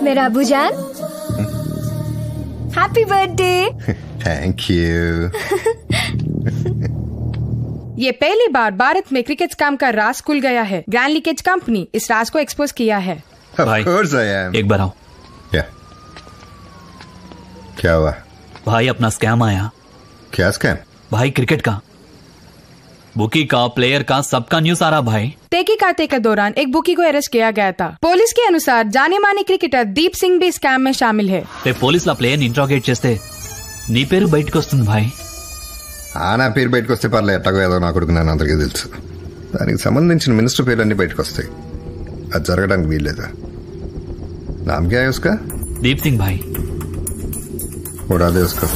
मेरा अबूजान happy birthday. Thank you. ये पहली बार भारत में क्रिकेट स्कैम का राज खुल गया है। ग्रैंड लीकेज कंपनी इस राज को एक्सपोज किया है। Of course I am. एक बार आओ। क्या हुआ भाई? अपना स्कैम आया। क्या स्कैम भाई? क्रिकेट का, बुकी का, प्लेयर का, सबका न्यूज आ रहा भाई। तहकीकात के दौरान एक बुकी को अरेस्ट किया गया था। पुलिस के अनुसार जाने माने क्रिकेटर दीप सिंह भी स्कैम में शामिल है। పోలీస్ లా ప్లేయర్ ఇంట్రాగేట్ చేస్తే నీ పేరు బయటకు వస్తుంది భాయ్. నా పేరు బయటకు వస్తే పర్లే, ఎట్టగో ఏదో నా కొడుకు నన్ను అందరికీ తెలుసు. దానికి సంబంధించిన మినిస్టర్ పేర్లన్నీ బయటకు వస్తాయి. అది జరగడానికి వీల్లేదా? नाम क्या है उसका? दीप सिंह भाई। उड़ा दे उसको।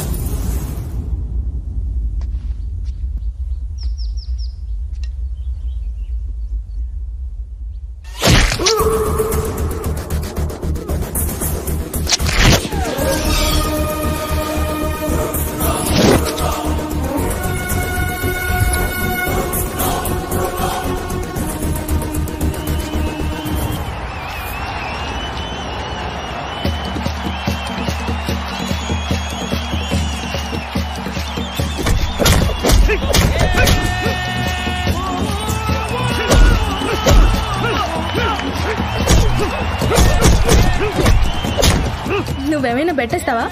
నువ్వేమైనా బెట్టేస్తావా?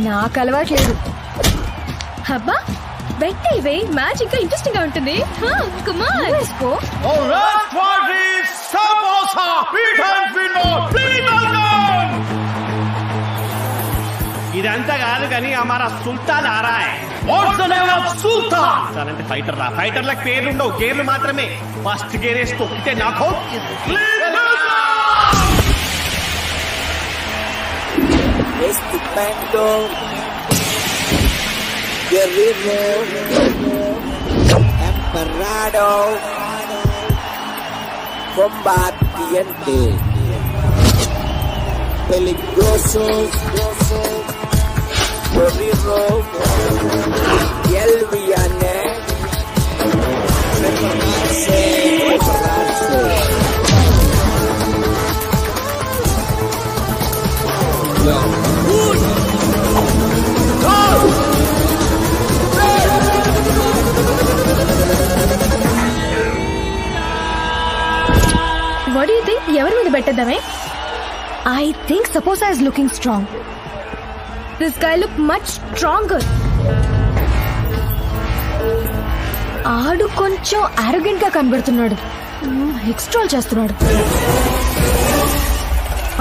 నాకు అలవాట్లేదు. అబ్బా బెట్టేవే, మ్యాచ్ ఇంకా ఇంట్రెస్టింగ్ గా ఉంటుంది. ఇదంతా కాదు కానీ हमारा సుల్తాన్ आ रहा है। What's the name of సుల్తాన్? అంటే ఫైటర్ రా. ఫైటర్లకు పేర్లు ఉండవు, గేర్లు మాత్రమే. ఫస్ట్ గేర్ వేసి తొక్కితే నాకు Estupendo, guerrero, emperrado, combatiente, peligroso, guerrero, y el villano, prepararse. What do you think? ఎవరి మీద బెట్టేద్దామే? I think Saposa is looking strong. This guy look much stronger. ఆడు కొంచెం arrogant గా కనబడుతున్నాడు. ఎక్స్ట్రాల్ చేస్తున్నాడు.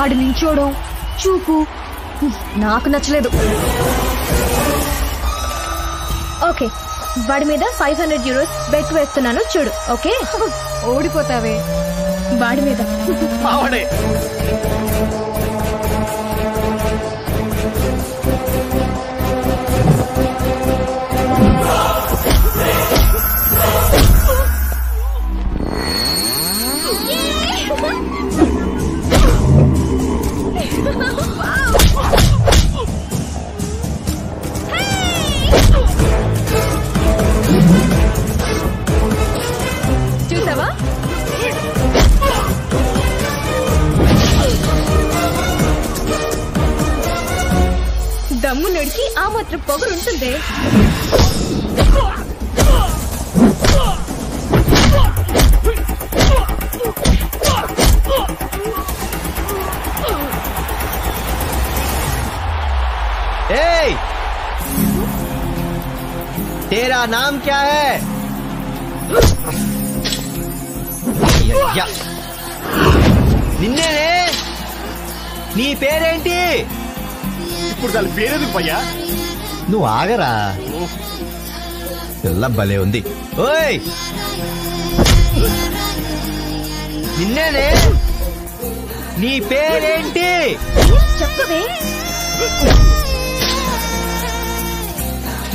ఆడు నించోడు, చూపు నాకు నచ్చలేదు. ఓకే, వాడి మీద 500 euros బెట్ వేస్తున్నాను, చూడు. ఓకే, ఓడిపోతావే. వాడి మీద చూసావా? దమ్ము నడికి ఆ మాత్రం పొగరు ఉంటుంది. तेरा नाम क्या है? నిన్నేనే. నీ పేరేంటి? ఇప్పుడు దాని పేరేది భయ్యా? నువ్వు ఆగరా, పిల్ల భలే ఉంది. ఓయ్ నిన్నేనే. నీ పేరేంటి? చెప్పవే.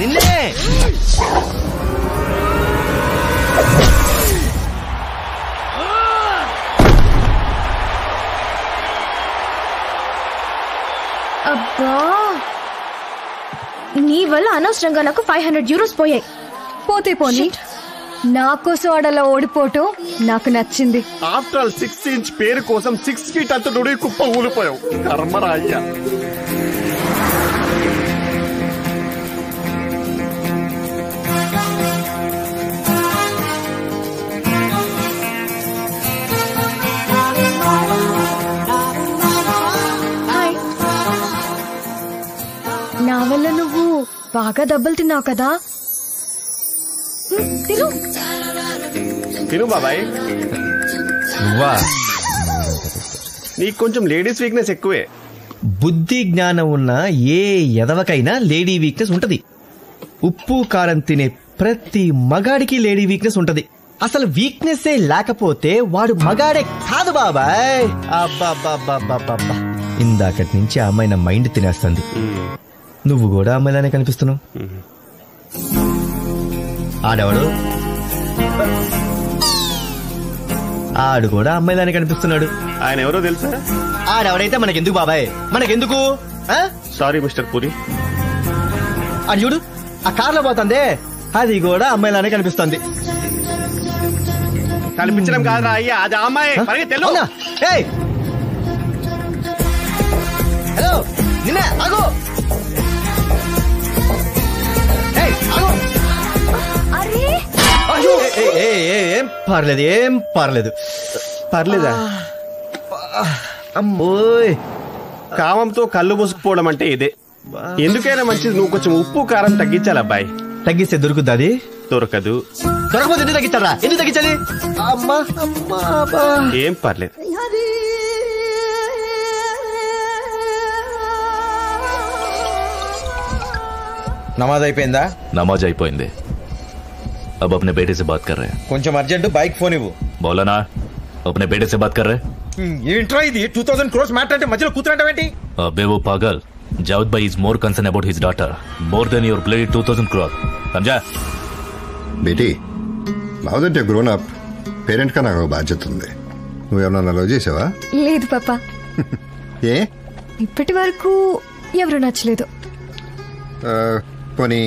నిన్నే. అబ్బా, నీ వల్ల అనవసరంగా నాకు 500 euros పోయాయి. పోతే పోనీ, నా కోసం ఆడలా ఓడిపోవటం నాకు నచ్చింది. ఆఫ్టర్ ఆల్ 6 ఇంచ్ పేరు కోసం 6 feet అంత నుడి కుప్ప ఊలిపోయావు. కర్మరా అయ్యా. హాయ్. నా వల్ల నువ్వు బాగా దెబ్బలు తిన్నావు కదా. తిను తిను బాబాయ్. నువ్వా? నీకు కొంచెం లేడీస్ వీక్నెస్ ఎక్కువే. బుద్ధి జ్ఞానం ఉన్న ఏ ఎదవకైనా లేడీ వీక్నెస్ ఉంటది. ఉప్పు కారం తినే ప్రతి మగాడికి లేడీ వీక్నెస్ ఉంటది. అసలు వీక్నెస్ లేకపోతే వాడు మగాడే కాదు బాబాయ్. అబ్బా ఇందాకటి నుంచి ఆ అమ్మాయి నా మైండ్ తినేస్తుంది. నువ్వు కూడా అమ్మాయిలానే కనిపిస్తున్నావు. ఆడవాడు ఆడు కూడా అమ్మాయిలానే కనిపిస్తున్నాడు. ఆయన ఎవరో తెలుసా? ఆడెవడైతే మనకెందుకు బాబాయ్, మనకెందుకు? Sorry mister puri. అది చూడు, ఆ కార్లో పోతుందే అది కూడా అమ్మాయిలానే కనిపిస్తుంది. కనిపించడం కాదురా అయ్యా, అది అమ్మాయి. అవునా? ఏయ్ హలో, నిన్నే ఆగు. ఏయ్ ఆగు. ఏం పర్లేదు, ఏం పర్లేదు. పర్లేదా? అమ్మోయ్, కామంతో కళ్ళు మూసుకుపోవడం అంటే ఇదే. ఎందుకైనా మంచిది నువ్వు కొంచెం ఉప్పు కారం తగ్గించాలి అబ్బాయి. తగ్గిస్తే దొరుకుద్ది? అది దొరకదు. దొరకపోతే ఎందుకు తగ్గిస్తారా? ఎందుకు తగ్గించాలి? అమ్మా అమ్మా. ఏం పర్లేదు. నమాజ్ అయిపోయిందా? नमाज అయిపోయింది. अब अपने बेटे से बात कर रहे हैं. కొంచెం అర్జెంట్, బైక్ ఫోన్ ఇవ్వు. बोला ना, अपने बेटे से बात कर रहे हैं. ఏంట్రా ఇది 2000 crores మ్యాటర్ అంటే మధ్యలో కూతురంటావేంటి? अबे वो पागल, जावेद भाई is more concerned about his daughter more than your bloody 2000 crore. समझा? Beti, now that you grown up, parent గా నాకు బాధ్యత ఉంది. నువ్వేమన్నా లవ్ చేసావా? లేదు పాపా. ఏ? ఇప్పటి వరకు ఎవరు నచ్చలేదు. పోనీ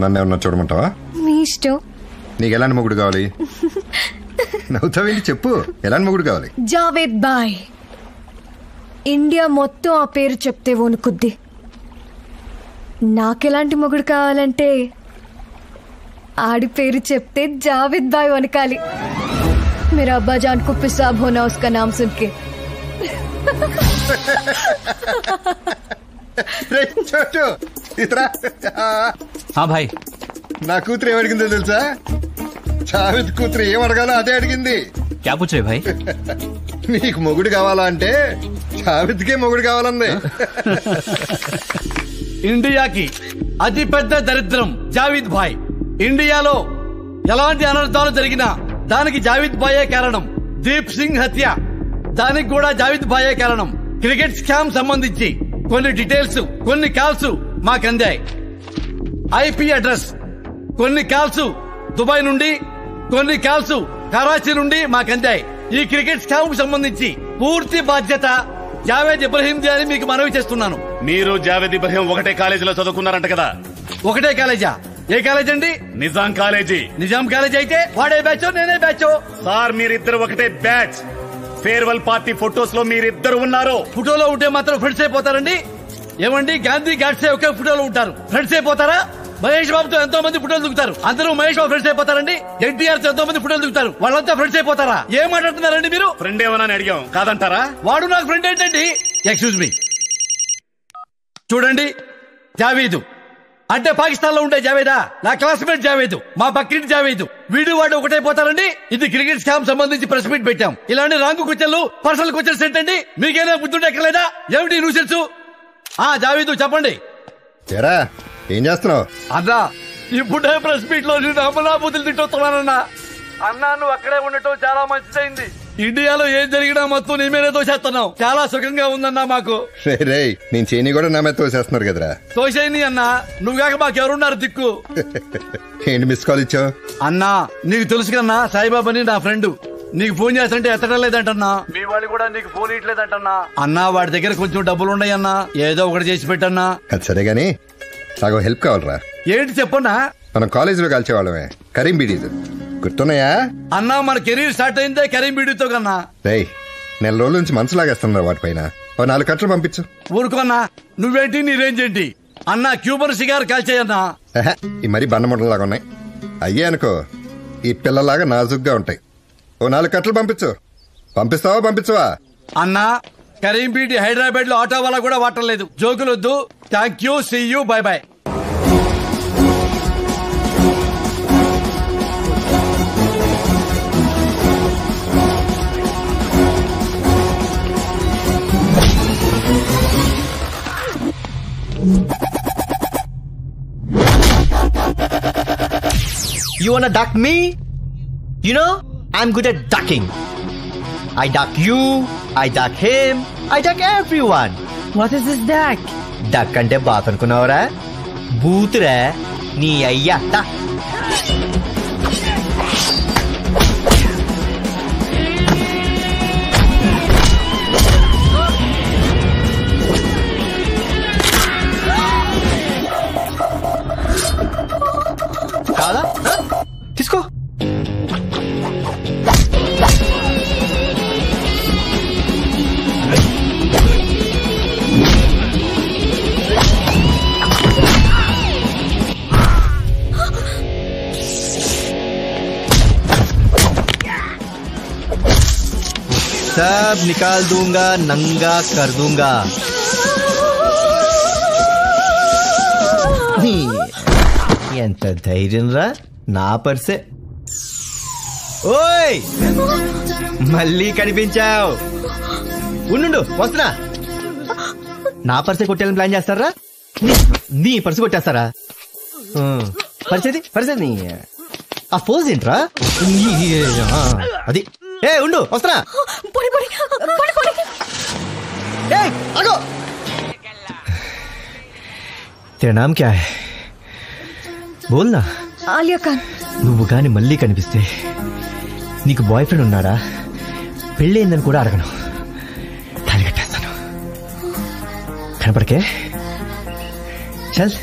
నన్ను ఏమన్నా చూడమంటావా? మీ ఇష్టం. నీకు ఎలాంటి మొగుడు కావాలి? నవ్వుతావేంటి, చెప్పు. ఎలాంటి మొగుడు కావాలి? జావేద్ బాయ్. ఇండియా మొత్తం ఆ పేరు చెప్తే వణుకుద్ది. నాకెలాంటి మొగుడు కావాలంటే ఆడి పేరు చెప్తే జావేద్ బాయ్ వణకాలి. मेरा अब्बा जान को पेशाब होना उसका नाम सुन के. हाँ भाई. నా కూతురు ఏమడిగిందో తెలుసా? జావేద్ కూతురు ఏమడగాలో అదే అడిగింది. क्या पूछ रहे भाई? నీకు మొగుడు కావాలా అంటే జావేద్కే మొగుడు కావాలంది. ఇండియాకి అతి పెద్ద దరిద్రం జావేద్ భాయ్. ఇండియాలో ఎలాంటి అనర్థాలు జరిగినా దానికి జావేద్ భాయే కారణం. దీప్ సింగ్ హత్య, దానికి కూడా జావేద్ భాయే కారణం. క్రికెట్ స్కామ్ సంబంధించి కొన్ని డీటెయిల్స్, కొన్ని కాల్స్ మాకు అందాయి. ఐపీ అడ్రస్, కొన్ని కాల్స్ దుబాయ్ నుండి, కొన్ని కాల్స్ కరాచీ నుండి మాకు అందాయి. ఈ క్రికెట్ స్కామ్ కు సంబంధించి పూర్తి బాధ్యత జావేద్ ఇబ్రహీంది అని మీకు మనవి చేస్తున్నాను. మీరు జావేద్ ఇబ్రహీం ఒకటే కాలేజీలో చదువుకున్నారంట కదా? ఒకటే కాలేజా? ఏ కాలేజ్ అండి? నిజాం కాలేజీ. నిజాం కాలేజ్ అయితే వాడే బ్యాచో నేనే బ్యాచో? సార్ మీరిద్దరు ఒకటే బ్యాచ్. ఫేర్వెల్ పార్టీ ఫొటోస్ లో మీరిద్దరు ఉన్నారు. ఫోటోలో ఉంటే మాత్రం ఫ్రెండ్స్ అయిపోతారండి? ఏమండి, గాంధీ గాడ్సే ఒకే ఫోటోలో ఉంటారు, ఫ్రెండ్స్ అయిపోతారా? మహేష్ బాబుతో ఎంతో మంది ఫోటోలు దిగుతారు, అందరూ మహేష్ బాబు ఫ్రెండ్స్ అయిపోతారండి? ఎన్టీఆర్ తో ఎంతో మంది ఫోటోలు దిగుతారు, వాళ్ళంతా ఫ్రెండ్స్ అయిపోతారా? ఏం మాట్లాడుతున్నారండి మీరు? ఫ్రెండ్ ఏమన్నా అడిగాం, కాదంటారా? వాడు నాకు ఫ్రెండ్ ఏంటండి? ఎక్స్క్యూజ్ మీ, చూడండి, జావేదు అంటే పాకిస్తాన్ లో ఉండే జావేదా? నా క్లాస్మేట్ జావేదు, మా పక్కింటి జావేదు. వీడు వాడు ఒకటైపోతారండి? ఇది క్రికెట్ స్కామ్ సంబంధించి ప్రెస్ మీట్ పెట్టాం. ఇలాంటి రాంగు కుచ్చలు, పర్సనల్ కుచ్చల్స్ ఏంటండి? మీకేనా బుద్ధుంటే ఎక్కలేదా? ఏమిటి న్యూసెన్స్? జావేదు చెప్పండి. ఏం చేస్తున్నావు? అన్నా, ఇప్పుడే ప్రెస్ మీట్ లో నేను అమలాబుద్ధులు తిట్టొస్తున్నానన్నా. అన్నా, నువ్వు అక్కడే ఉండటం చాలా మంచిదైంది. ఇండియాలో ఏం జరిగినా మొత్తం నీ మీదే తోసేస్తున్నావు. చాలా సుఖంగా ఉందన్నా మాకు. నేను చేయని కూడా నా మీద తోసేస్తున్నారు కదరా. తోసేయని అన్నా, నువ్వు కాక మాకెవరున్నారు దిక్కు? ఏంటి మిస్ కాల్ ఇచ్చావు? అన్నా, నీకు తెలుసు కన్నా, సాయిబాబాని నా ఫ్రెండ్. నీకు ఫోన్ చేస్తుంటే ఎత్తడం లేదంటన్నా. మీ వాళ్ళు కూడా నీకు ఫోన్ ఇట్లేదంటన్నా. అన్నా, వాడి దగ్గర కొంచెం డబ్బులు ఉన్నాయన్నా, ఏదో ఒకటి చేసి పెట్టన్నా. అది సరే గానీ నాకు హెల్ప్ కావాలరా. ఏంటి చెప్పన్నా? మనం కాలేజీలో కలిసేవాళ్ళమే, కరీం బీడీలు. గుర్తున్నాయా? అన్నా మన కెరీర్ స్టార్ట్ అయిందే కరీం బీడీతో కన్నా. రేయ్, నెల రోజుల నుంచి మనసు లాగేస్తున్నారు వాటిపైన. 4 కట్టలు పంపించు. ఊరుకోన్నా, నువ్వేంటి నీ రేంజ్ ఏంటి? అన్నా క్యూబర్ సిగార్ కాల్చేయన్నా. ఈ మరీ బండముడలాగా ఉన్నాయి. అయ్యే అనుకో, ఈ పిల్లలాగా నాజుగ్గా ఉంటాయి. 4 కట్టలు పంపించు. పంపిస్తావా పంపించవా? అన్నా కరీం బీడీ హైదరాబాద్ లో ఆటో వాళ్ళ కూడా వాటర్లేదు. జోకులొద్దు. Thank you, see you, bye bye. You wanna duck me? You know, I'm good at ducking. I duck you, I duck him, I duck everyone. What is this duck? Duck అంటే bath అనుకున్నావురా? బూతురా నీ అయ్యా. కాదా? తీసుకో. सब निकाल दूंगा, नंगा कर दूंगा. ఎంత ధైర్యం రా నా పర్సే. ఓయ్ మళ్ళీ కనిపించావు. ఉండు వస్తున్నా. నా పర్సే కొట్టేయాలని ప్లాన్ చేస్తారా? నీ పర్సు కొట్టేస్తారా? పరిచేది ఆ ఫోజ్ ఏంట్రా? అది ఉండు వస్తున్నా. అగో तेरा नाम क्या है? బోల్నా. ఆలియా ఖాన్. నువ్వు కాని మళ్ళీ కనిపిస్తే నీకు బాయ్ ఫ్రెండ్ ఉన్నాడా, పెళ్ళయిందని కూడా అడగను, తాళి కట్టేస్తాను. కనపడకే చల్.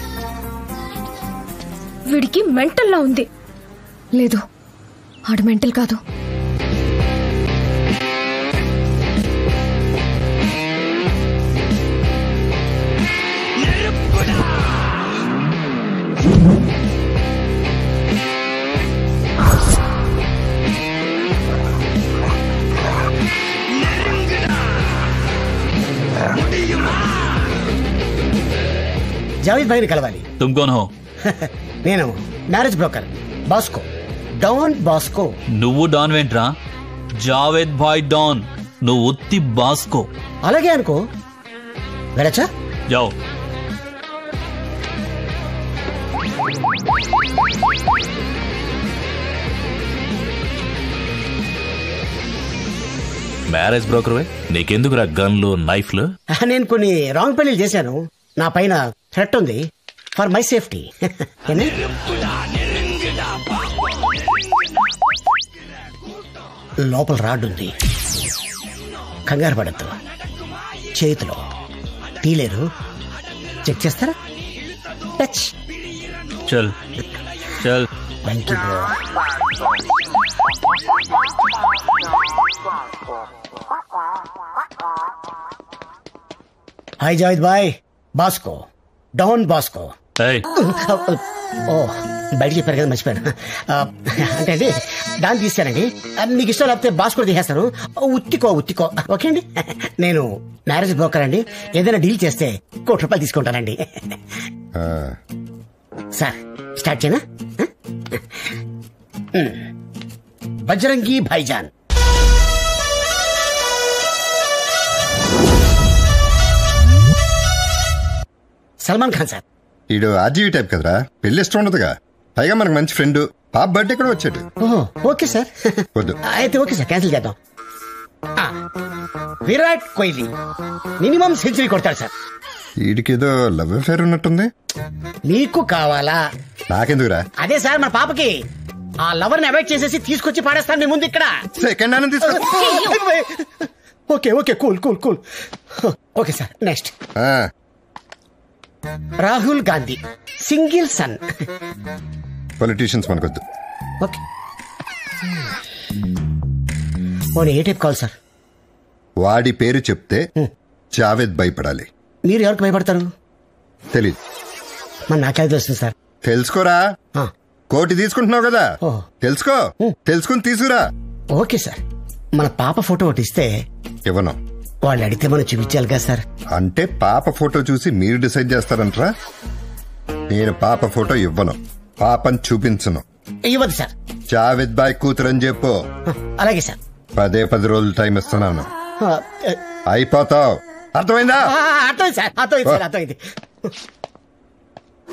వీడికి మెంటల్లా ఉంది. లేదు, ఆడు మెంటల్ కాదు. జావేద్ భాయ్ని కలవాలి. तुम कौन हो? నేను marriage broker Bosco, don Bosco. నువ్వు డాన్ వెంట్రా? జావేద్ భాయ్ డాన్, నువ్వు ఉత్తి బాస్కో. అలాగే అనుకో. వెళ్ళచ్చా? जाओ. మ్యారేజ్ బ్రోకర్ నీకెందుకురా గన్లు నైఫ్లు? నేను కొన్ని రాంగ్ పెళ్లి చేశాను. నా పైన థ్రెట్ ఉంది. For my safety. లోపల రాడ్ ఉంది. కంగారు పడద్దు. చేతిలో తీలేరు. చెక్ చేస్తారా? టచ్. చల్ చల్. Thank you bro. Hi Javed bhai. Bosco, don Bosco. ఓ బయట చెప్పారు కదా, మర్చిపోయాను. అంటే అండి దాన్ని తీస్తానండి. మీకు ఇష్టం లేకపోతే బాస్కో తీసేస్తాను. ఉత్తికో. ఓకే అండి. నేను మ్యారేజ్ బ్రోకర్ అండి. ఏదైనా డీల్ చేస్తే ₹1 తీసుకుంటానండి. సార్ స్టార్ట్ చేయనా? బజరంగి భాయిజాన్. సల్మాన్ ఖాన్ సార్. ఈడు ఆర్జీవీ టైప్ కదరా, పెళ్లి ఇష్టం ఉండదుగా. పైగా మనకు మంచి ఫ్రెండ్, పాప బర్త్డే కూడా వచ్చాడు. Okay sir. వద్దు అయితే ఓకే సార్, క్యాన్సిల్ చేద్దాం. విరాట్ కోహ్లీ మినిమం సెంచరీ కొడతాడు సార్. వీడికేదో లవ్ అఫేర్ ఉన్నట్టుంది. మీకు కావాలా? నాకెందుకురా? అదే సార్ మన పాపకి. ఆ లవర్ ని అవాయిడ్ చేసేసి తీసుకొచ్చి పాడేస్తాను మీ ముందు ఇక్కడ. సెకండ్ హ్యాండ్ తీసుకో. Okay cool. Okay sir. Next Rahul Gandhi, single son. Politicians మనకొద్దు. ఓకే పోనీ ఏ టైప్ కాల్ సార్? వాడి పేరు చెప్తే జావేద్ భయపడాలి. మీరు ఎవరికి భయపడతారు? తెలీదు. మరి నాకే తెలుస్తుంది సార్. తెలుసుకోరా, కోటి తీసుకుంటున్నావు కదా, తెలుసుకో, తెలుసుకుని తీసుకురా. Okay sir. మన పాప ఫోటో ఒకటి ఇస్తే ఇవ్వను. వాళ్ళు అడిగితే మనం చూపించాలి కదా సార్. అంటే పాప ఫోటో చూసి మీరు డిసైడ్ చేస్తారంటారా? నేను పాప ఫోటో ఇవ్వను, పాపని చూపించను. ఇవ్వదు సార్. జావేద్ బాయ్ కూతురని చెప్పు. అలాగే సార్. 10 రోజులు టైం ఇస్తున్నాను, అయిపోతావు. అర్థమైందా? అర్థమైంది సార్, అర్థమైంది సార్, అర్థమైంది.